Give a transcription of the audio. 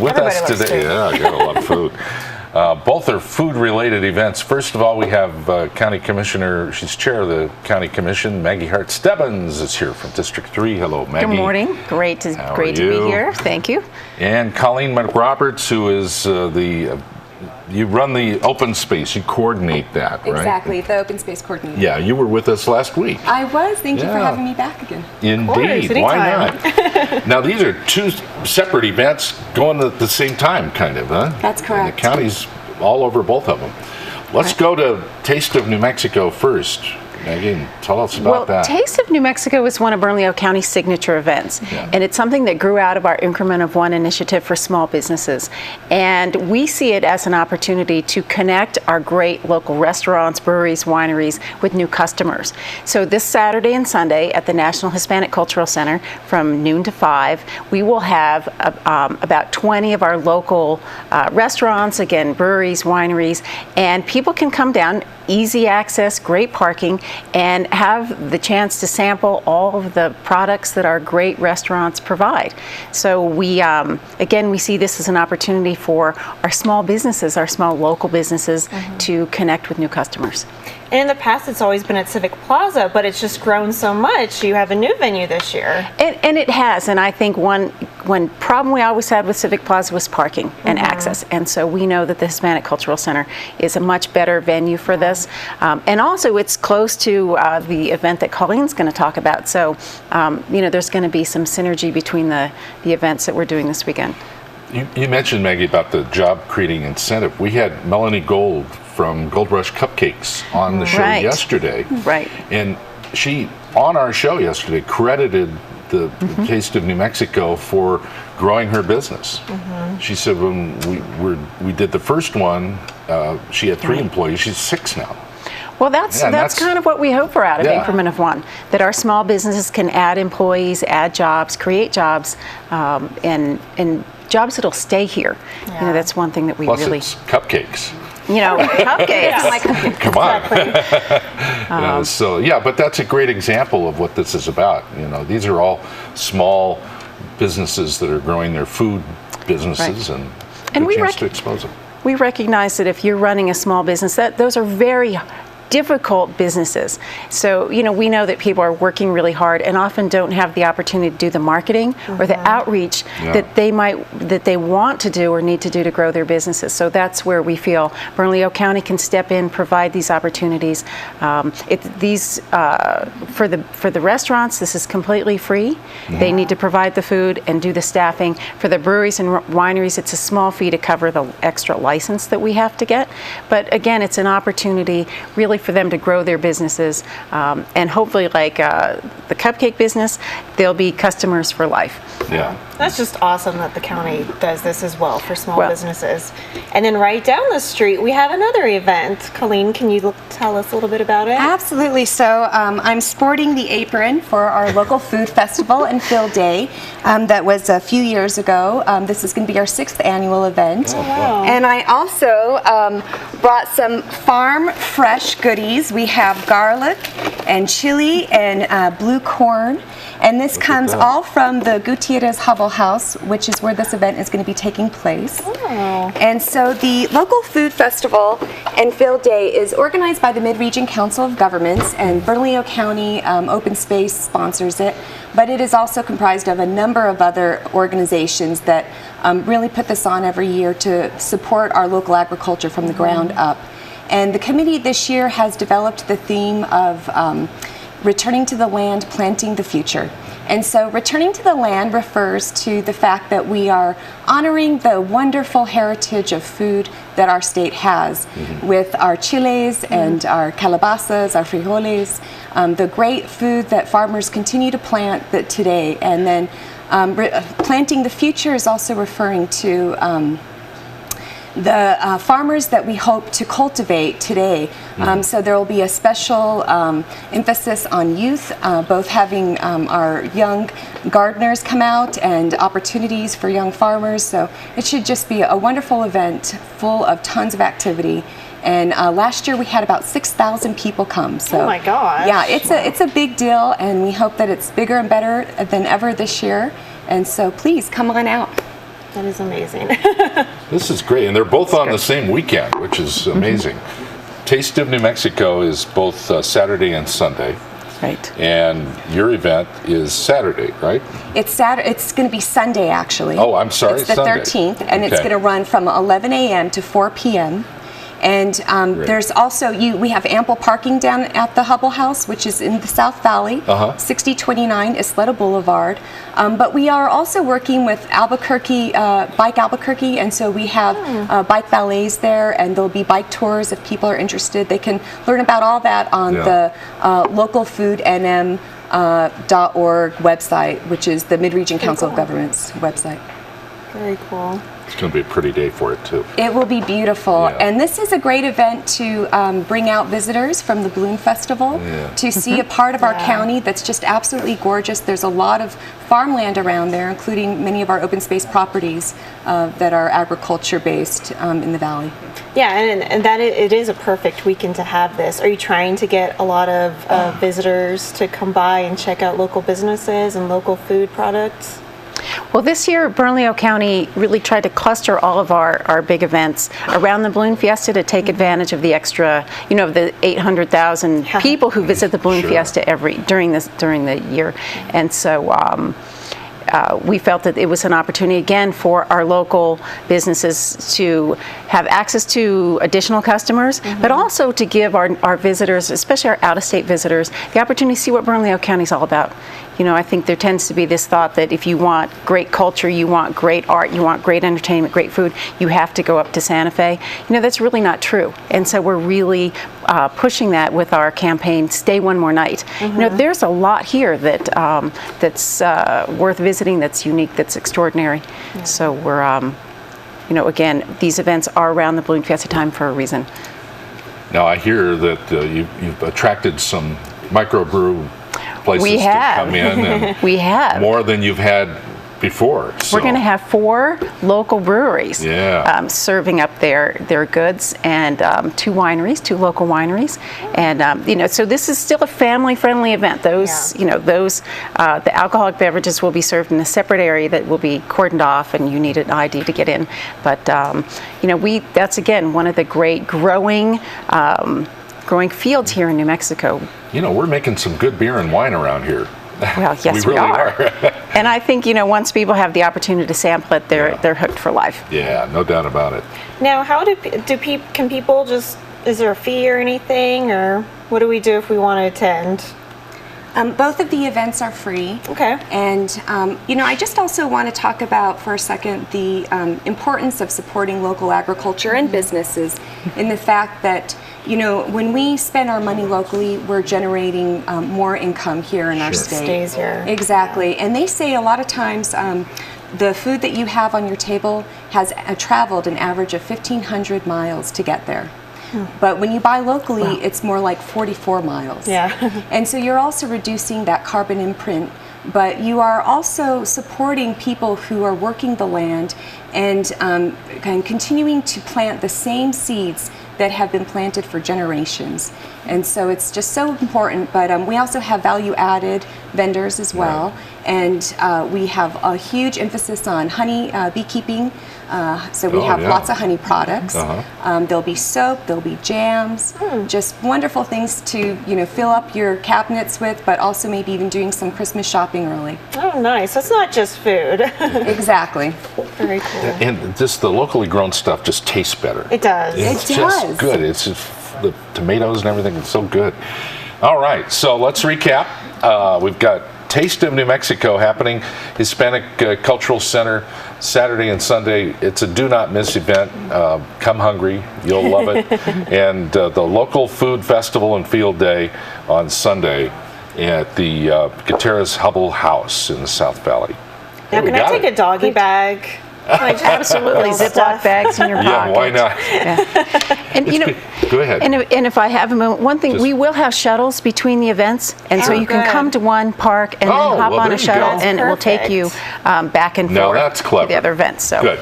with Everybody us loves today. food. Yeah, I gotta love food. Both are food-related events. First of all, we have County Commissioner, she's chair of the County Commission, Maggie Hart. Stebbins is here from District 3. Hello, Maggie. Good morning. Great to be here. Thank you. And Colleen McRoberts, who is you run the open space, you coordinate that, right? Exactly, the open space coordinator. Yeah, you were with us last week. I was. Thank you for having me back again. Indeed. Why not? Now, these are two separate events going at the same time, kind of, huh? That's correct. And the county's all over both of them. Let's go to Taste of New Mexico first. Maggie, tell us about that. Well, Taste of New Mexico is one of Bernalillo County's signature events, and it's something that grew out of our Increment of One initiative for small businesses. And we see it as an opportunity to connect our great local restaurants, breweries, wineries with new customers. So this Saturday and Sunday at the National Hispanic Cultural Center from noon to 5, we will have about 20 of our local restaurants, again, breweries, wineries, and people can come down, easy access, great parking, and have the chance to sample all of the products that our great restaurants provide. So we, again, we see this as an opportunity for our small businesses, our small local businesses, to connect with new customers. And in the past, it's always been at Civic Plaza, but it's just grown so much. You have a new venue this year. And it has, and I think one problem we always had with Civic Plaza was parking and access. And so we know that the Hispanic Cultural Center is a much better venue for this. And also it's close to the event that Colleen's going to talk about. So, there's going to be some synergy between the events that we're doing this weekend. You mentioned, Maggie, about the job creating incentive. We had Melanie Gold from Gold Rush Cupcakes on the show yesterday. Right. And she, on our show yesterday, credited the Taste of New Mexico for growing her business. She said when we did the first one, she had 3 employees. She's 6 now. Well, that's kind of what we hope for out of Increment of One, that our small businesses can add employees, add jobs, create jobs, and jobs that'll stay here. That's one thing that we Plus really... it's cupcakes. Cupcakes. Come on. But that's a great example of what this is about. These are all small businesses that are growing their food businesses and good chance to expose them. We recognize that if you're running a small business, those are very difficult businesses. So, we know that people are working really hard and often don't have the opportunity to do the marketing or the outreach that they want to do or need to do to grow their businesses. So that's where we feel Bernalillo County can step in, provide these opportunities. For the restaurants, this is completely free. They need to provide the food and do the staffing. For the breweries and wineries, it's a small fee to cover the extra license that we have to get. But again, it's an opportunity really for them to grow their businesses, and hopefully, like the cupcake business, they'll be customers for life. Yeah, that's just awesome that the county does this as well for small businesses. And then right down the street, we have another event. Colleen, can you tell us a little bit about it? Absolutely. So I'm sporting the apron for our local food festival and Fill Day that was a few years ago. This is going to be our 6th annual event. Oh, wow. And I also brought some farm fresh goodies. We have garlic and chili and blue corn. And this comes all from the Gutierrez Hubble House, which is where this event is going to be taking place. Oh. And so the local food festival and Fill Day is organized by the Mid-Region Council of Governments, and Bernalillo County Open Space sponsors it. But it is also comprised of a number of other organizations that really put this on every year to support our local agriculture from the ground up. And the committee this year has developed the theme of returning to the land, planting the future. And so returning to the land refers to the fact that we are honoring the wonderful heritage of food that our state has with our chiles and our calabazas, our frijoles, the great food that farmers continue to plant today. And then planting the future is also referring to the farmers that we hope to cultivate today. So there will be a special emphasis on youth, both having our young gardeners come out and opportunities for young farmers. So it should just be a wonderful event full of tons of activity. And last year we had about 6,000 people come. So, oh my gosh. Yeah, it's a big deal, and we hope that it's bigger and better than ever this year. And so please come on out. That is amazing. This is great, and they're both on the same weekend, which is amazing. Taste of New Mexico is both Saturday and Sunday. Right. And your event is Saturday, right? It's Saturday. It's going to be Sunday, actually. Oh, I'm sorry, It's the Sunday. 13th, and it's Okay. going to run from 11 a.m. to 4 p.m. And there's also, we have ample parking down at the Hubble House, which is in the South Valley, 6029 Isleta Boulevard. But we are also working with Albuquerque, Bike Albuquerque, and so we have bike ballets there, and there'll be bike tours if people are interested. They can learn about all that on the localfoodnm.org website, which is the Mid-Region Council of Governments website. Very cool. It's going to be a pretty day for it, too. It will be beautiful. Yeah. And this is a great event to bring out visitors from the Balloon Festival to see a part of our county that's just absolutely gorgeous. There's a lot of farmland around there, including many of our open space properties that are agriculture based in the valley. Yeah, and that it is a perfect weekend to have this. Are you trying to get a lot of visitors to come by and check out local businesses and local food products? Well, this year, Bernalillo County really tried to cluster all of our big events around the Balloon Fiesta to take advantage of the extra, the 800,000 people who visit the Balloon Fiesta during the year. And so we felt that it was an opportunity again for our local businesses to have access to additional customers, but also to give our visitors, especially our out-of-state visitors, the opportunity to see what Bernalillo County is all about. I think there tends to be this thought that if you want great culture, you want great art, you want great entertainment, great food, you have to go up to Santa Fe. That's really not true. And so we're really pushing that with our campaign, Stay One More Night. There's a lot here that's worth visiting, that's unique, that's extraordinary. So we're, again, these events are around the Balloon Fiesta time for a reason. Now, I hear that you've attracted some microbrew places to come in, and we have more than you've had before. So. We're going to have 4 local breweries serving up their goods, and 2 local wineries, and so this is still a family-friendly event. Those the alcoholic beverages will be served in a separate area that will be cordoned off, and you need an ID to get in. But that's again one of the great growing fields here in New Mexico. We're making some good beer and wine around here. Well, yes, we really are. And I think, once people have the opportunity to sample it, they're hooked for life. Yeah, no doubt about it. Now, how can people is there a fee or anything, or what do we do if we want to attend? Both of the events are free. Okay. And, I just also want to talk about for a second the importance of supporting local agriculture and businesses in the fact that, when we spend our money locally, we're generating more income here in our state. Stays here. Exactly. And they say a lot of times the food that you have on your table has traveled an average of 1,500 miles to get there. But when you buy locally, it's more like 44 miles. Yeah. And so you're also reducing that carbon imprint, but you are also supporting people who are working the land and continuing to plant the same seeds that have been planted for generations. And so it's just so important, but we also have value-added vendors as well. Right. And we have a huge emphasis on honey beekeeping. So we have lots of honey products. There'll be soap, there'll be jams, just wonderful things to fill up your cabinets with, but also maybe even doing some Christmas shopping early. Oh, nice. It's not just food. Exactly. Very cool. And just the locally grown stuff just tastes better. It does. It's it just does. good. It's just the tomatoes and everything. It's so good. All right, so let's recap. We've got Taste of New Mexico happening, Hispanic Cultural Center, Saturday and Sunday. It's a do not miss event. Come hungry, you'll love it. And the local food festival and field day on Sunday at the Gutierrez Hubble House in the South Valley. Now, can I take a doggy bag? Absolutely, Ziploc bags in your pocket. Yeah, why not? Yeah. And go ahead. And if I have a moment, one thing, we will have shuttles between the events, and so you can come to one park and then hop on a shuttle, and it will take you back and forth that's clever. to the other events. So. Good.